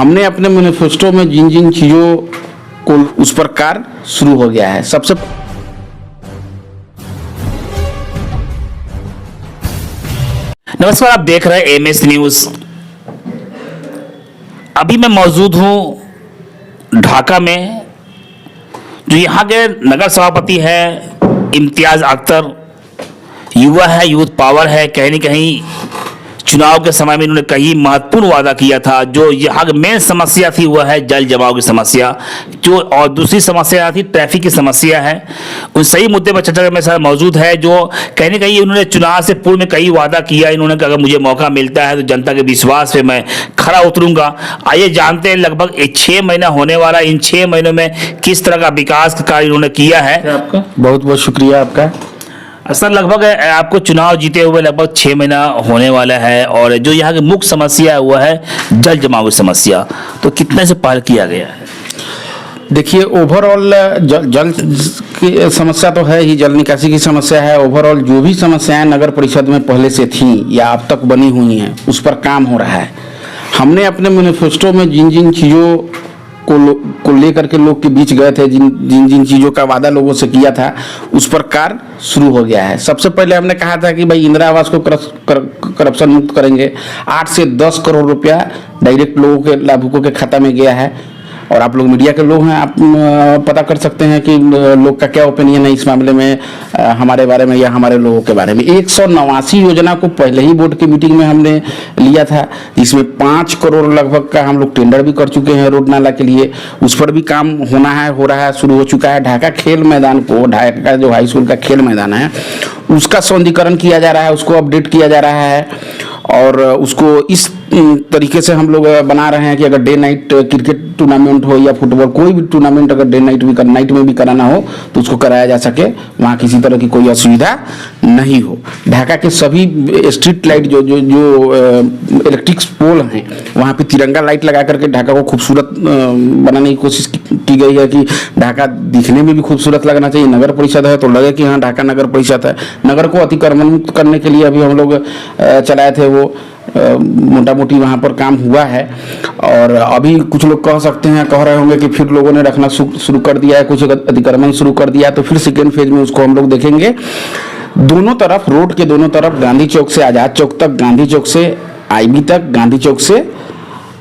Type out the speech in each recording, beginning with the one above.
हमने अपने मैनिफेस्टो में जिन जिन चीज़ों को उस पर कार्य शुरू हो गया है। सबसे नमस्कार, आप देख रहे हैं एमएस न्यूज। अभी मैं मौजूद हूं ढाका में, जो यहाँ के नगर सभापति है इम्तियाज अख्तर। युवा है, यूथ पावर है। कहीं न कहीं चुनाव के समय में इन्होंने कई महत्वपूर्ण वादा किया था। जो यहाँ की मेन समस्या थी वह है जल जमाव की समस्या, जो और दूसरी समस्या थी ट्रैफिक की समस्या है। उन सही मुद्दे पर चर्चा में सर मौजूद है, जो कहीं न कहीं उन्होंने चुनाव से पूर्व में कई वादा किया। इन्होंने कहा अगर मुझे मौका मिलता है तो जनता के विश्वास पे मैं खरा उतरूंगा। आइए जानते हैं लगभग 6 महीना होने वाला, इन 6 महीनों में किस तरह का विकास का कार्य इन्होंने किया है। आपका बहुत बहुत शुक्रिया आपका। सर, लगभग आपको चुनाव जीते हुए लगभग 6 महीना होने वाला है, और जो यहाँ की मुख्य समस्या है वह है जल जमाव की समस्या। तो कितने से पहल किया गया है? देखिए, ओवरऑल जल की समस्या तो है ही, जल निकासी की समस्या है। ओवरऑल जो भी समस्याएं नगर परिषद में पहले से थी या अब तक बनी हुई हैं, उस पर काम हो रहा है। हमने अपने मैनिफेस्टो में जिन जिन चीज़ों को लेकर के लोग के बीच गए थे, जिन जिन चीज़ों का वादा लोगों से किया था, उस पर कार्य शुरू हो गया है। सबसे पहले हमने कहा था कि भाई इंदिरा आवास को करप्शन मुक्त करेंगे। 8 से 10 करोड़ रुपया डायरेक्ट लोगों के लाभुकों के खाता में गया है। और आप लोग मीडिया के लोग हैं, आप पता कर सकते हैं कि लोग का क्या ओपिनियन है इस मामले में, हमारे बारे में या हमारे लोगों के बारे में। 189 योजना को पहले ही बोर्ड की मीटिंग में हमने लिया था, जिसमें 5 करोड़ लगभग का हम लोग टेंडर भी कर चुके हैं रोड नाला के लिए। उस पर भी काम होना है, हो रहा है, शुरू हो चुका है। ढाका खेल मैदान को, ढाका जो हाई स्कूल का खेल मैदान है, उसका सौंदर्यीकरण किया जा रहा है, उसको अपडेट किया जा रहा है। और उसको इस तरीके से हम लोग बना रहे हैं कि अगर डे नाइट क्रिकेट टूर्नामेंट हो या फुटबॉल कोई भी टूर्नामेंट अगर डे नाइट भी नाइट में भी कराना हो तो उसको कराया जा सके, वहाँ किसी तरह की कोई असुविधा नहीं हो। ढाका के सभी स्ट्रीट लाइट जो इलेक्ट्रिक पोल हैं, वहाँ पे तिरंगा लाइट लगा करके ढाका को खूबसूरत बनाने की कोशिश की गई है कि ढाका दिखने में भी खूबसूरत लगना चाहिए। नगर परिषद है तो लगे कि हाँ ढाका नगर परिषद है। नगर को अतिक्रमण मुक्त करने के लिए अभी हम लोग चलाए थे, वो मोटा मोटी वहाँ पर काम हुआ है। और अभी कुछ लोग कह रहे होंगे कि फिर लोगों ने रखना शुरू कर दिया है, कुछ अतिक्रमण शुरू कर दिया है, तो फिर सेकेंड फेज में उसको हम लोग देखेंगे। दोनों तरफ, रोड के दोनों तरफ, गांधी चौक से आज़ाद चौक तक, गांधी चौक से आईबी तक, गांधी चौक से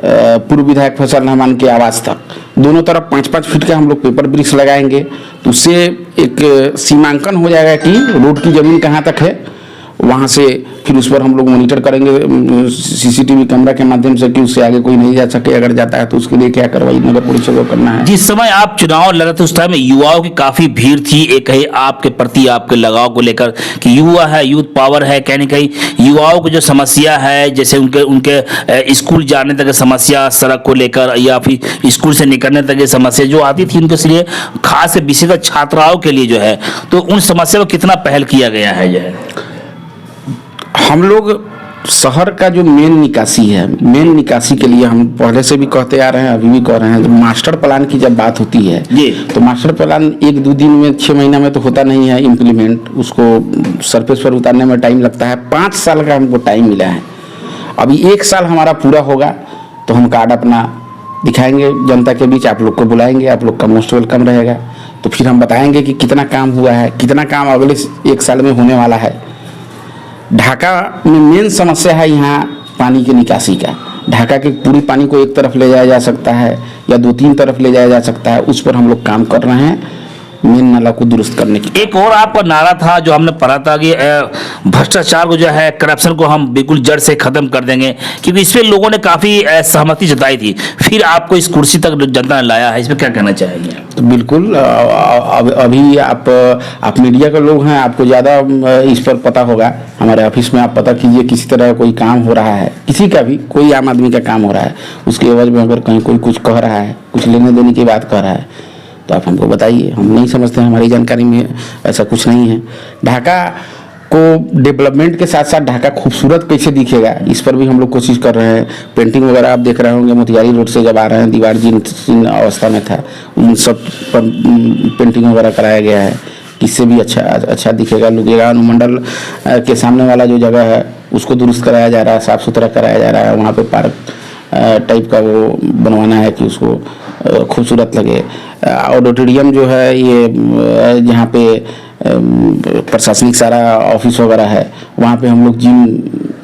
पूर्व विधायक फैसल रहमान के आवास तक, दोनों तरफ 5-5 फीट के हम लोग पेपर ब्रिक्स लगाएंगे। तो उससे एक सीमांकन हो जाएगा कि रोड की जमीन कहाँ तक है। वहाँ से फिर उस पर हम लोग मॉनिटर करेंगे सीसीटीवी कैमरा के माध्यम से कि उससे आगे कोई नहीं जा सके। अगर जाता है तो उसके लिए क्या कार्रवाई नगर परिषद को करना है। जिस समय आप चुनाव लड़ रहे थे उस टाइम युवाओं की काफी भीड़ थी, एक है आपके प्रति आपके लगाव को लेकर कि युवा है, यूथ पावर है। कहीं न कहीं युवाओं को जो समस्या है, जैसे उनके स्कूल जाने तक की समस्या, सड़क को लेकर, या फिर स्कूल से निकलने तक की समस्या जो आती थी उनके लिए, खास विशेषकर छात्राओं के लिए जो है, तो उन समस्या को कितना पहल किया गया है? जो है हम लोग शहर का जो मेन निकासी है, मेन निकासी के लिए हम पहले से भी कहते आ रहे हैं, अभी भी कह रहे हैं। तो मास्टर प्लान की जब बात होती है तो मास्टर प्लान 1-2 दिन में, 6 महीना में तो होता नहीं है इम्प्लीमेंट। उसको सरफेस पर उतारने में टाइम लगता है। 5 साल का हमको टाइम मिला है। अभी 1 साल हमारा पूरा होगा तो हम कार्ड अपना दिखाएंगे जनता के बीच, आप लोग को बुलाएंगे, आप लोग का मोस्ट वेलकम रहेगा। तो फिर हम बताएंगे कि कितना काम हुआ है, कितना काम अगले 1 साल में होने वाला है। ढाका में मेन समस्या है यहाँ पानी की निकासी का। ढाका के पूरी पानी को एक तरफ ले जाया जा सकता है या 2-3 तरफ ले जाया जा सकता है, उस पर हम लोग काम कर रहे हैं, मेन नाला को दुरुस्त करने की। एक और आपका नारा था जो हमने पढ़ा था कि भ्रष्टाचार को जो है, करप्शन को हम बिल्कुल जड़ से खत्म कर देंगे, क्योंकि इस पे लोगों ने काफी सहमति जताई थी। फिर आपको इस कुर्सी तक जनता ने लाया है, इस पर क्या कहना चाहेंगे? तो बिल्कुल, अभी आप मीडिया के लोग हैं, आपको ज़्यादा इस पर पता होगा। हमारे ऑफिस में आप पता कीजिए, किसी तरह कोई काम हो रहा है, किसी का भी, कोई आम आदमी का काम हो रहा है, उसके एवज में अगर कहीं कोई कुछ कह रहा है, कुछ लेने देने की बात कह रहा है, तो आप हमको बताइए। हम नहीं समझते, हमारी जानकारी में ऐसा कुछ नहीं है। ढाका को डेवलपमेंट के साथ साथ ढाका खूबसूरत कैसे दिखेगा, इस पर भी हम लोग कोशिश कर रहे हैं। पेंटिंग वगैरह आप देख रहे होंगे, मोतिहारी रोड से जब आ रहे हैं, दीवार जीर्ण अवस्था में था, उन सब पर पेंटिंग वगैरह कराया गया है, इससे भी अच्छा दिखेगा, लुगेगा। अनुमंडल के सामने वाला जो जगह है उसको दुरुस्त कराया जा रहा है, साफ़ सुथरा कराया जा रहा है। वहाँ पे पार्क टाइप का वो बनवाना है कि उसको खूबसूरत लगे। ऑडिटोरियम जो है ये जहाँ पे प्रशासनिक सारा ऑफिस वगैरह है, वहाँ पे हम लोग जिम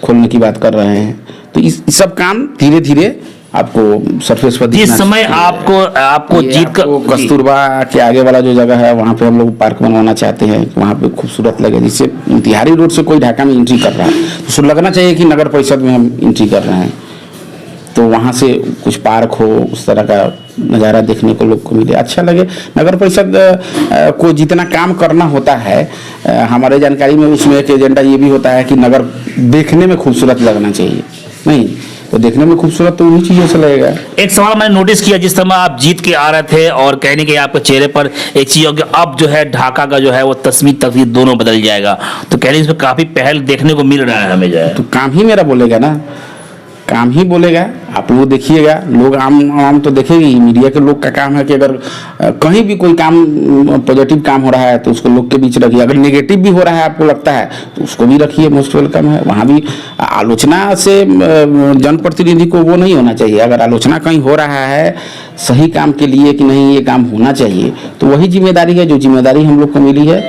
खोलने की बात कर रहे हैं। तो इस सब काम धीरे धीरे आपको सरफेस पर जिस समय आपको जीत कर कस्तूरबा के आगे वाला जो जगह है वहाँ पे हम लोग पार्क बनवाना चाहते हैं, वहाँ पे खूबसूरत लगे, जिससे तिहारी रोड से कोई ढाका में एंट्री कर रहा है तो उसको लगना चाहिए कि नगर परिषद में हम एंट्री कर रहे हैं। तो वहाँ से कुछ पार्क हो, उस तरह का नज़ारा देखने को लोग को मिले, अच्छा लगे। नगर परिषद को जितना काम करना होता है हमारे जानकारी में, उसमें एक एजेंडा ये भी होता है कि नगर देखने में खूबसूरत लगना चाहिए। नहीं तो देखने में खूबसूरत तो उन्हीं चीज़ों से लगेगा। एक सवाल मैंने नोटिस किया, जिस समय आप जीत के आ रहे थे और कहने के आपके चेहरे पर एक चीज हो कि अब जो है ढाका का जो है वो तस्वीर दोनों बदल जाएगा, तो कहने इसमें काफी पहल देखने को मिल रहा है हमें जो है। तो काम ही मेरा बोलेगा ना, काम ही बोलेगा। आप लोग देखिएगा, लोग आम तो देखेगी ही। मीडिया के लोग का काम है कि अगर कहीं भी कोई काम पॉजिटिव काम हो रहा है तो उसको लोग के बीच रखिए, अगर नेगेटिव भी हो रहा है आपको लगता है तो उसको भी रखिए, मोस्ट वेलकम है। वहाँ भी आलोचना से जनप्रतिनिधि को वो नहीं होना चाहिए। अगर आलोचना कहीं हो रहा है सही काम के लिए कि नहीं ये काम होना चाहिए, तो वही जिम्मेदारी है जो जिम्मेदारी हम लोग को मिली है,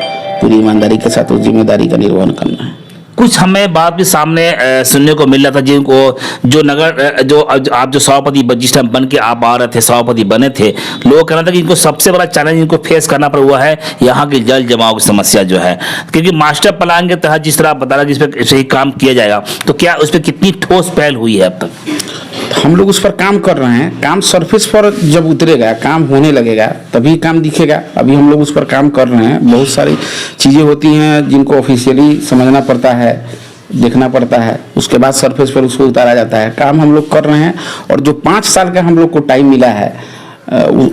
पूरी ईमानदारी के साथ उस जिम्मेदारी का निर्वहन करना है। कुछ हमें बात भी सामने सुनने को मिल रहा था, जिनको जो नगर जो आप जो सभापति जिस टाइम बन के आप आ रहे थे, सभापति बने थे, लोग कहना था कि इनको सबसे बड़ा चैलेंज इनको फेस करना पड़ा हुआ है यहाँ की जल जमाव की समस्या जो है, क्योंकि मास्टर प्लान के तहत जिस तरह आप बता रहे जिस पर सही काम किया जाएगा, तो क्या उस पर कितनी ठोस पहल हुई है अब तक? हम लोग उस पर काम कर रहे हैं। काम सरफेस पर जब उतरेगा, काम होने लगेगा, तभी काम दिखेगा। अभी हम लोग उस पर काम कर रहे हैं। बहुत सारी चीज़ें होती हैं जिनको ऑफिशियली समझना पड़ता है, देखना पड़ता है, उसके बाद सरफेस पर उसको उतारा जाता है। काम हम लोग कर रहे हैं और जो 5 साल का हम लोग को टाइम मिला है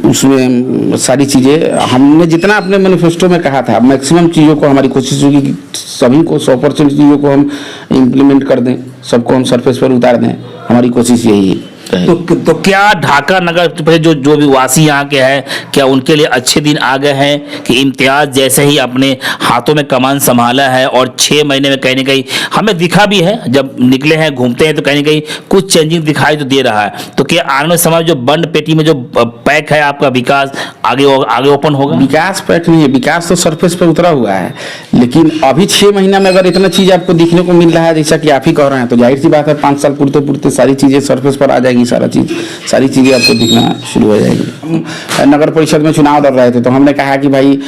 उसमें सारी चीज़ें हमने जितना अपने मैनिफेस्टो में कहा था, मैक्सिमम चीज़ों को हमारी कोशिश होगी कि सभी को 100% चीज़ों को हम इम्प्लीमेंट कर दें, सबको हम सरफेस पर उतार दें। हमारी कोशिश यही है। तो क्या ढाका नगर जो भी वासी यहाँ के हैं, क्या उनके लिए अच्छे दिन आ गए हैं कि इम्तियाज जैसे ही अपने हाथों में कमान संभाला है और 6 महीने में कहीं ना कहीं हमें दिखा भी है, जब निकले हैं घूमते हैं तो कहीं ना कहीं कुछ चेंजिंग दिखाई तो दे रहा है, तो क्या आने वाले समय जो बंद पेटी में जो पैक है आपका विकास आगे ओपन होगा? विकास पैक नहीं है, विकास तो सरफेस पर उतरा हुआ है, लेकिन अभी 6 महीना में अगर इतना चीज़ आपको दिखने को मिल रहा है जैसा कि आप ही कह रहे हैं, तो जाहिर सी बात है 5 साल पुरते पुरते सारी चीज़ें सरफेस पर आ जाएगी। सारी चीज़ें आपको दिखना शुरू हो जाएगी। हम नगर परिषद में चुनाव लड़ रहे थे तो हमने कहा कि भाई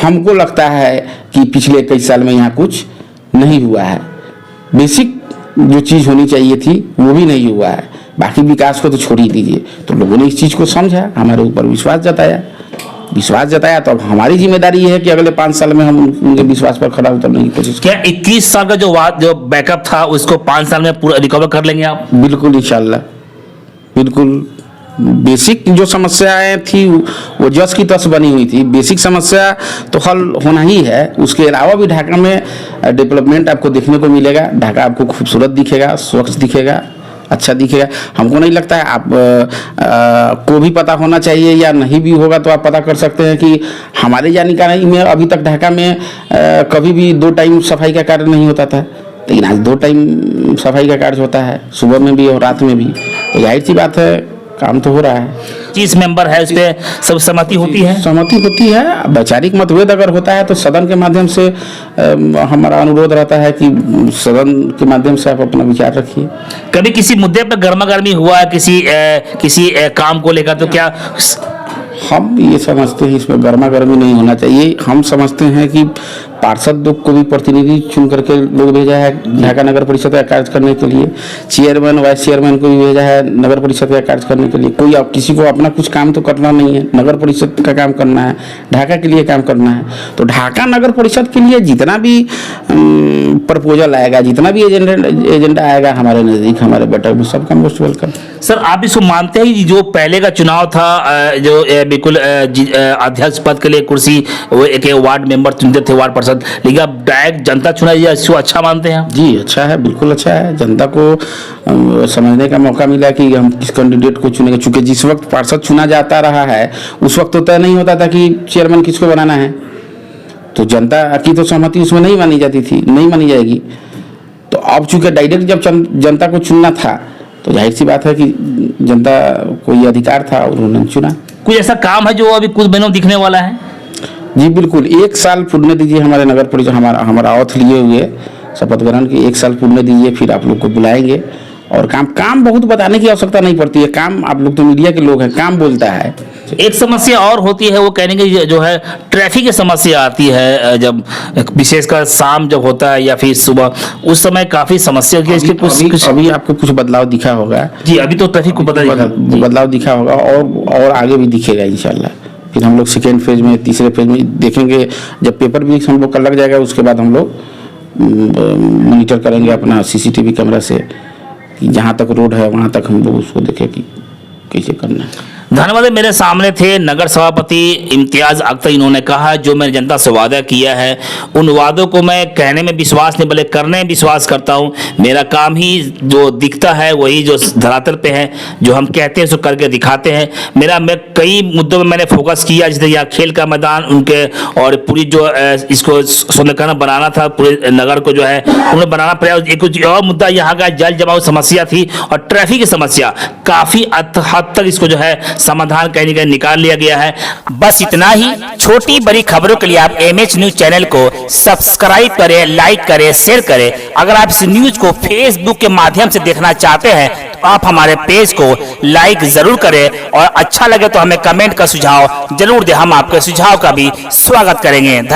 हमको लगता है कि पिछले 21 साल में यहाँ कुछ नहीं हुआ है, बेसिक जो चीज़ होनी चाहिए थी वो भी नहीं हुआ है, बाकी विकास को तो छोड़ ही दीजिए। तो लोगों ने इस चीज़ को समझा, हमारे ऊपर विश्वास जताया, तो अब हमारी जिम्मेदारी ये है कि अगले 5 साल में हम उनके विश्वास पर खड़ा उतरने की कोशिश करें। क्या 21 साल का जो बैकअप था उसको 5 साल में पूरा रिकवर कर लेंगे आप? बिल्कुल, इंशाल्लाह, बिल्कुल। बेसिक जो समस्याएं थी वो जस की तस बनी हुई थी, बेसिक समस्या तो हल होना ही है। उसके अलावा भी ढाका में डेवलपमेंट आपको देखने को मिलेगा। ढाका आपको खूबसूरत दिखेगा, स्वच्छ दिखेगा, अच्छा दिखेगा। हमको नहीं लगता है आप को भी पता होना चाहिए, या नहीं भी होगा तो आप पता कर सकते हैं कि हमारे जानकारी में अभी तक ढाका में कभी भी 2 टाइम सफाई का कार्य नहीं होता था, लेकिन आज 2 टाइम सफाई का कार्य होता है, सुबह में भी और रात में भी। तो जाहिर सी बात है काम तो हो रहा है। 30 मेंबर है, उस पर सब सहमति होती है? सहमति होती है। वैचारिक मतभेद अगर होता है तो सदन के माध्यम से हमारा अनुरोध रहता है कि सदन के माध्यम से आप अपना विचार रखिए। कभी किसी मुद्दे पर गर्मा गर्मी हुआ है किसी काम को लेकर, तो क्या हम ये समझते हैं इसमें गर्मा गर्मी नहीं होना चाहिए। हम समझते हैं कि पार्षद लोग को भी प्रतिनिधि चुन करके लोग भेजा है ढाका नगर परिषद का कार्य करने के लिए, चेयरमैन वाइस चेयरमैन को भी भेजा है नगर परिषद का कार्य करने के लिए। कोई किसी को अपना कुछ काम तो करना नहीं है, नगर परिषद का काम करना है, ढाका के लिए काम करना है। तो ढाका नगर परिषद के लिए जितना भी प्रपोजल आएगा, जितना भी एजेंडा आएगा हमारे नज़दीक, हमारे बैठक में, सबका मोस्ट वेलकम। सर आप इसको मानते हैं जो पहले का चुनाव था, जो बिल्कुल अध्यक्ष पद के लिए कुर्सी वो एक वार्ड मेंबर चुनते थे, वार्ड पार्षद, लेकिन अब डायरेक्ट जनता चुना, इसको अच्छा मानते हैं? जी अच्छा है, बिल्कुल अच्छा है। जनता को समझने का मौका मिला कि हम किस कैंडिडेट को चुनेंगे। चूंकि जिस वक्त पार्षद चुना जाता रहा है उस वक्त तो तय नहीं होता था कि चेयरमैन किसको बनाना है, तो जनता की तो सहमति उसमें नहीं मानी जाती थी, नहीं मानी जाएगी। तो अब चूंकि डायरेक्ट जब जनता को चुनना था तो जाहिर सी बात है कि जनता को ये अधिकार था और उन्होंने चुना। कुछ ऐसा काम है जो अभी कुछ महीनों में दिखने वाला है? जी बिल्कुल, 1 साल पूर्ण दीजिए हमारे नगर परिषद, हमारा औथ लिए हुए शपथ ग्रहण की 1 साल पूर्ण दीजिए, फिर आप लोग को बुलाएंगे और काम बहुत बताने की आवश्यकता नहीं पड़ती है। काम, आप लोग तो मीडिया के लोग हैं, काम बोलता है। एक समस्या और होती है, वो कहने की जो है ट्रैफिक की समस्या आती है, जब विशेषकर शाम जब होता है या फिर सुबह, उस समय काफी समस्या होती है। इसके कुछ अभी आपको कुछ बदलाव दिखा होगा। जी, अभी तो ट्रैफिक को बदलाव दिखा होगा और आगे भी दिखेगा इंशाल्लाह। फिर हम लोग सेकेंड फेज में, तीसरे फेज में देखेंगे। जब पेपर भी हम लोग का लग जाएगा, उसके बाद हम लोग मॉनिटर करेंगे अपना सीसीटीवी कैमरा से कि जहाँ तक रोड है वहाँ तक हम लोग उसको देखें कि कैसे करना है। धन्यवाद। मेरे सामने थे नगर सभापति इम्तियाज अख्तर। इन्होंने कहा जो मैंने जनता से वादा किया है, उन वादों को मैं कहने में विश्वास नहीं, बल्कि करने में विश्वास करता हूं। मेरा काम ही जो दिखता है वही जो धरातल पे है, जो हम कहते हैं सो करके दिखाते हैं। मैं कई मुद्दों में मैंने फोकस किया, जैसे यहाँ खेल का मैदान उनके, और पूरी जो इसको सुंदरकांड बनाना था, पूरे नगर को जो है उन्हें बनाना पड़ा। एक और मुद्दा यहाँ का जल जमाव समस्या थी और ट्रैफिक की समस्या, काफी हद तक इसको जो है समाधान कहीं न कहीं निकाल लिया गया है। बस इतना ही। छोटी बड़ी खबरों के लिए आप MH न्यूज चैनल को सब्सक्राइब करें, लाइक करें, शेयर करें। अगर आप इस न्यूज को फेसबुक के माध्यम से देखना चाहते हैं तो आप हमारे पेज को लाइक जरूर करें, और अच्छा लगे तो हमें कमेंट का सुझाव जरूर दें। हम आपके सुझाव का भी स्वागत करेंगे। धन्यवाद।